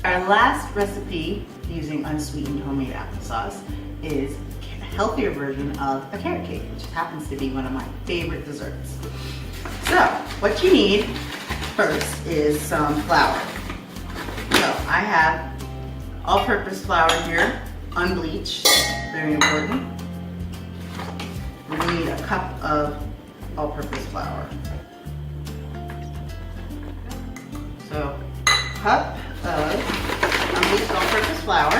Our last recipe using unsweetened homemade applesauce is a healthier version of a carrot cake, which happens to be one of my favorite desserts. So what you need first is some flour. So I have all-purpose flour here, unbleached, very important. We need a cup of all-purpose flour. So cup of unbleached all-purpose flour,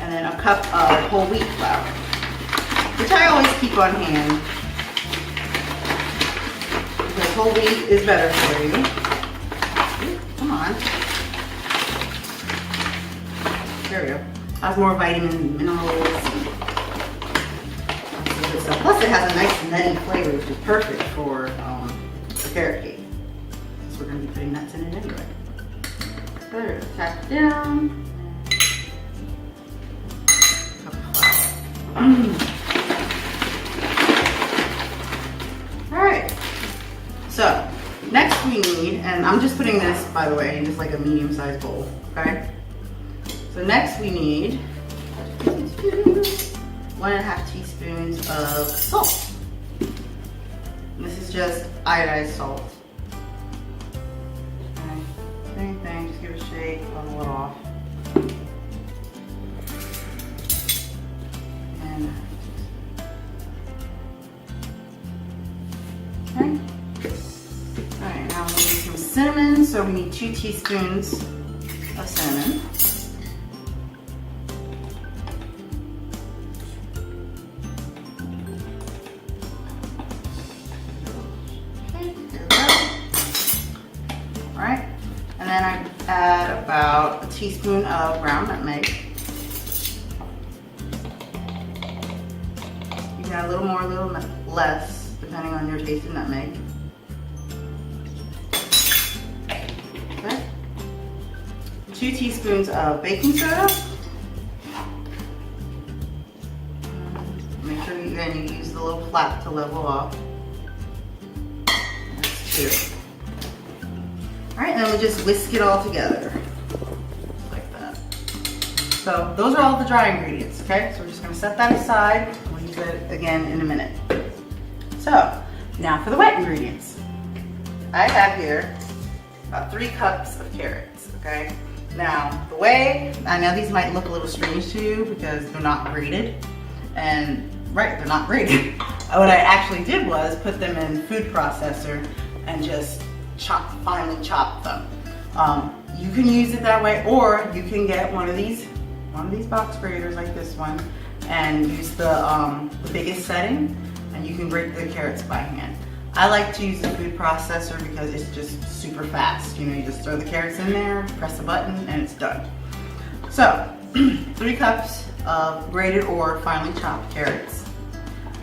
and then a cup of whole wheat flour, which I always keep on hand because whole wheat is better for you. Ooh, come on. There we go. Has more vitamins and minerals. And plus it has a nice nutty flavor, which is perfect for a carrot cake. So we're going to be putting nuts in it anyway. There, tap it down. Cup of flour. Alright. So, next we need, and I'm just putting this, by the way, in just like a medium-sized bowl, okay? So next we need 1.5 teaspoons of salt. And this is just iodized salt. Same thing, just give it a shake, level it off. And okay. Alright, now we need some cinnamon, so we need 2 teaspoons of cinnamon. Okay, there we go. Alright. And then I add about a teaspoon of ground nutmeg. You can add a little more, a little less, depending on your taste of nutmeg. Okay. 2 teaspoons of baking soda. Make sure you use the little flap to level off. That's 2. Alright, and then we just whisk it all together, like that. So those are all the dry ingredients, okay? So we're just gonna set that aside. We'll use it again in a minute. So, now for the wet ingredients. I have here about 3 cups of carrots, okay? Now, the way, I know these might look a little strange to you because they're not grated, and right, they're not grated. What I actually did was put them in food processor and just finely chop them. You can use it that way, or you can get one of these box graters like this one and use the biggest setting, and you can grate the carrots by hand. I like to use the food processor because it's just super fast. You know, you just throw the carrots in there, press the button, and it's done. So 3 cups of grated or finely chopped carrots.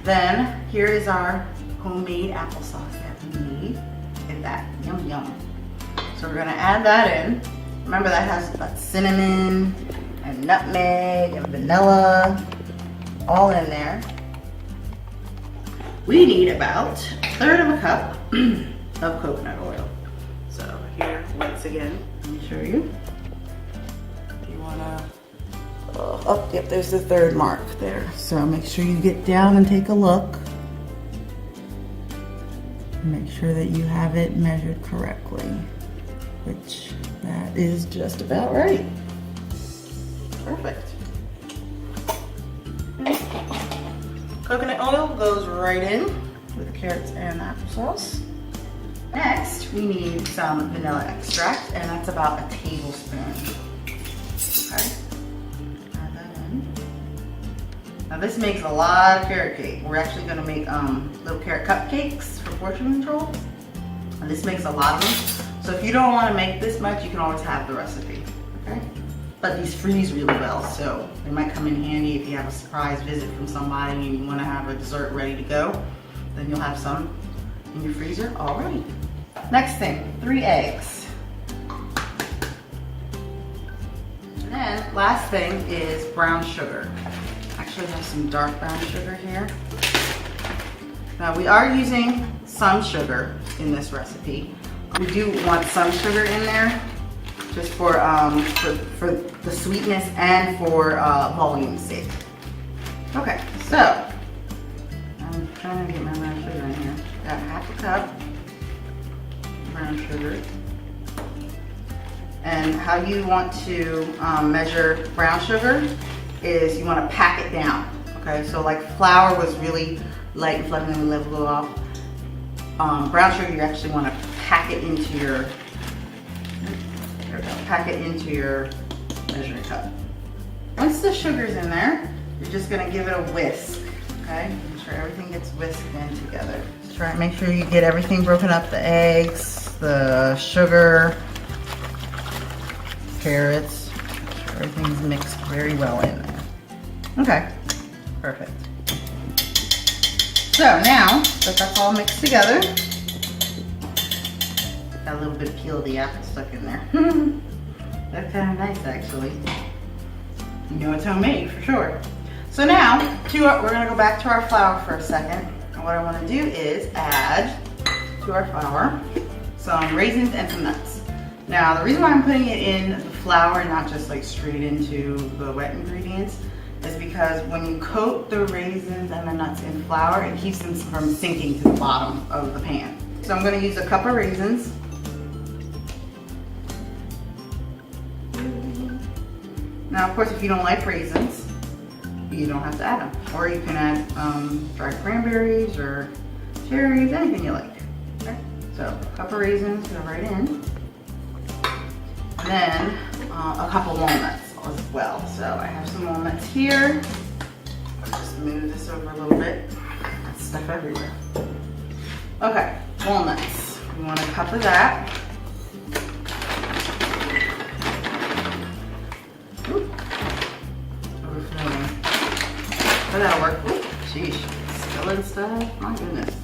Then here is our homemade applesauce that we need. Look at that, yum yum. So we're gonna add that in. Remember that has that cinnamon and nutmeg and vanilla all in there. We need about 1/3 of a cup of coconut oil. So here, once again, let me show you. You wanna, oh, yep, there's the 3rd mark there. So make sure you get down and take a look. Make sure that you have it measured correctly, which that is just about right. Perfect. Okay. Coconut oil goes right in with the carrots and the applesauce. Next, we need some vanilla extract, and that's about a tablespoon. Okay. Add that in. Now this makes a lot of carrot cake. We're actually going to make little carrot cupcakes for portion control. And this makes a lot of them. So if you don't want to make this much, you can always have the recipe. Okay? But these freeze really well, so they might come in handy if you have a surprise visit from somebody and you want to have a dessert ready to go. Then you'll have some in your freezer already. Next thing, 3 eggs. And then last thing is brown sugar. Actually, I have some dark brown sugar here. Now we are using some sugar in this recipe. We do want some sugar in there, just for the sweetness and for volume's sake. Okay, so I'm trying to get my brown sugar in here. Got half a cup brown sugar. And how you want to measure brown sugar is you want to pack it down. Okay, so like flour was really light and fluffy and we level it off. Brown sugar, you actually want to pack it into your, there we go, pack it into your measuring cup. Once the sugar's in there, you're just going to give it a whisk. Okay, make sure everything gets whisked in together. Just try and make sure you get everything broken up, the eggs, the sugar, carrots, make sure everything's mixed very well in there. Okay, perfect. So now that that's all mixed together, got a little bit of peel of the apple stuck in there. That's kind of nice actually. You know it's homemade for sure. So now we're going to go back to our flour for a second. And what I want to do is add to our flour some raisins and some nuts. Now the reason why I'm putting it in the flour and not just like straight into the wet ingredients is because when you coat the raisins and the nuts in flour, it keeps them from sinking to the bottom of the pan. So I'm going to use a cup of raisins. Now of course if you don't like raisins, you don't have to add them. Or you can add dried cranberries or cherries, anything you like. Okay? So a cup of raisins, go right in. And then a couple walnuts as well. So I have some walnuts here. I'll just move this over a little bit. That's stuff everywhere. Okay, walnuts. We want a cup of that. Ooh. Overflowing. But that'll work. Ooh, sheesh, spilling stuff. My goodness.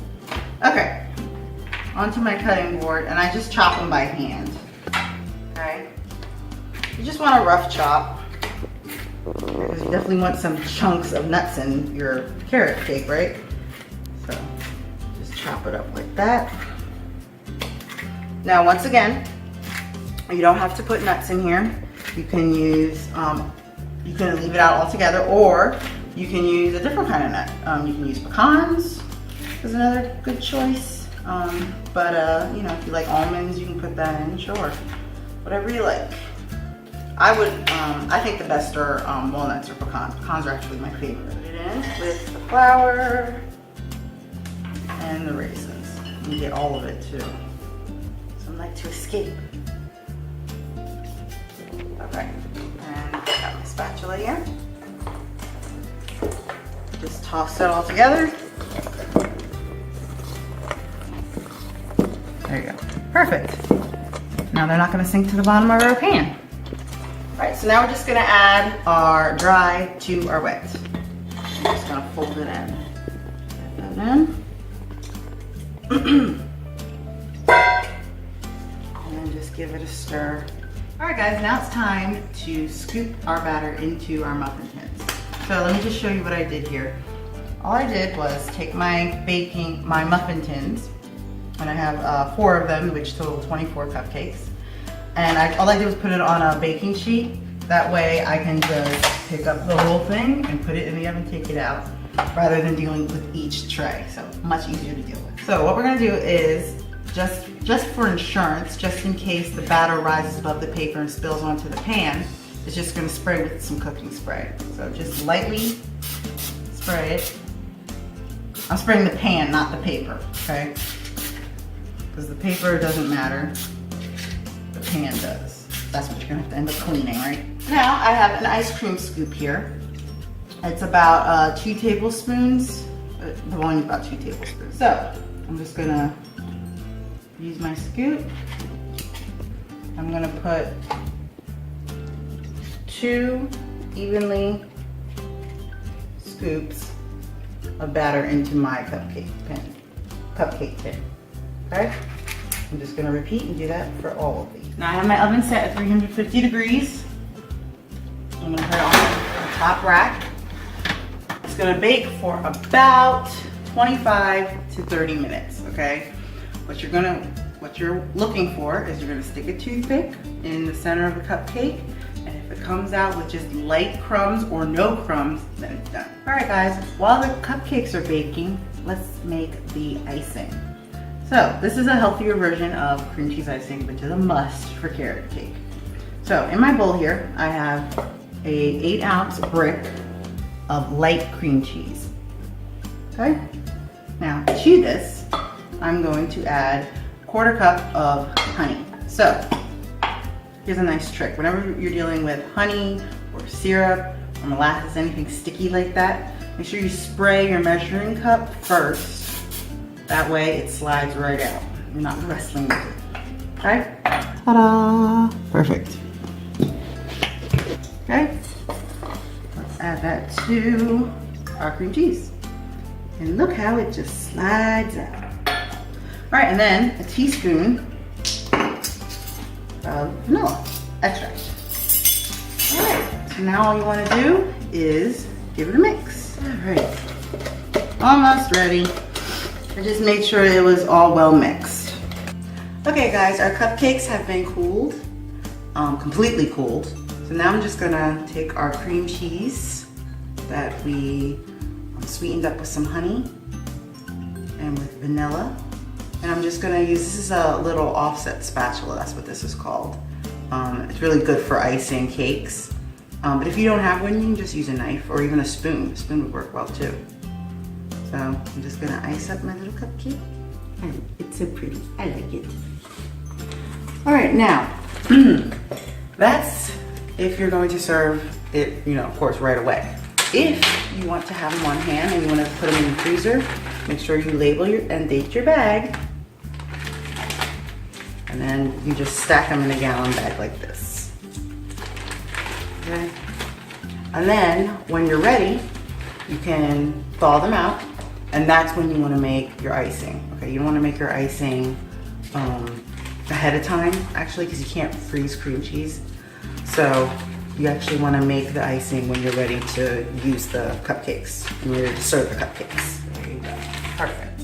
Okay, onto my cutting board, and I just chop them by hand. Okay. You just want a rough chop because you definitely want some chunks of nuts in your carrot cake, right? So just chop it up like that. Now once again, you don't have to put nuts in here. You can use, you can leave it out altogether, or you can use a different kind of nut. You can use pecans is another good choice. But you know, if you like almonds, you can put that in, sure. Whatever you like. I think the best are walnuts or pecans. Pecans are actually my favorite. Put it in with the flour and the raisins. You get all of it too. Some like to escape. Okay, and got my spatula here. Just toss it all together. There you go. Perfect. Now they're not going to sink to the bottom of our pan. All right, so now we're just going to add our dry to our wet. I'm just going to fold it in. Get that in. And then just give it a stir. All right, guys, now it's time to scoop our batter into our muffin tins. So let me just show you what I did here. All I did was take my muffin tins, and I have 4 of them, which total 24 cupcakes. And all I did was put it on a baking sheet. That way I can just pick up the whole thing and put it in the oven, take it out, rather than dealing with each tray. So much easier to deal with. So what we're gonna do is, just for insurance, just in case the batter rises above the paper and spills onto the pan, it's just gonna spray with some cooking spray. So just lightly spray it. I'm spraying the pan, not the paper, okay? Because the paper doesn't matter. The pan does. That's what you're gonna have to end up cleaning, right? Now I have an ice cream scoop here. It's about 2 tablespoons. The volume is about 2 tablespoons. So I'm just gonna use my scoop. I'm gonna put 2 evenly scoops of batter into my cupcake tin. Okay? I'm just gonna repeat and do that for all of these. Now I have my oven set at 350 degrees. I'm gonna put it on the top rack. It's gonna bake for about 25 to 30 minutes, okay? What you're gonna what you're looking for is you're gonna stick a toothpick in the center of the cupcake, and if it comes out with just light crumbs or no crumbs, then it's done. All right guys, while the cupcakes are baking, let's make the icing. So this is a healthier version of cream cheese icing, which is a must for carrot cake. So in my bowl here, I have a 8-ounce brick of light cream cheese. Okay? Now to chew this, I'm going to add a 1/4 cup of honey. So here's a nice trick. Whenever you're dealing with honey or syrup or molasses, anything sticky like that, make sure you spray your measuring cup first. That way it slides right out. You're not wrestling with it. Okay? Ta-da! Perfect. Okay? Let's add that to our cream cheese. And look how it just slides out. All right, and then a teaspoon of vanilla extract. All right, so now all you want to do is give it a mix. All right, almost ready. I just made sure it was all well mixed. Okay guys, our cupcakes have been cooled, completely cooled. So now I'm just gonna take our cream cheese that we sweetened up with some honey and with vanilla. And I'm just gonna use, this is a little offset spatula, that's what this is called. It's really good for icing cakes. But if you don't have one, you can just use a knife or even a spoon. A spoon would work well too. So I'm just gonna ice up my little cupcake. And it's so pretty, I like it. All right, now, that's if you're going to serve it, of course, right away. If you want to have them on hand and you want to put them in the freezer, make sure you label and date your bag. And then you just stack them in a gallon bag like this. Okay? And then when you're ready, you can thaw them out, and that's when you want to make your icing. Okay, you don't want to make your icing ahead of time, actually, because you can't freeze cream cheese. So you actually want to make the icing when you're ready to use the cupcakes, when you're ready to serve the cupcakes. There you go. Perfect.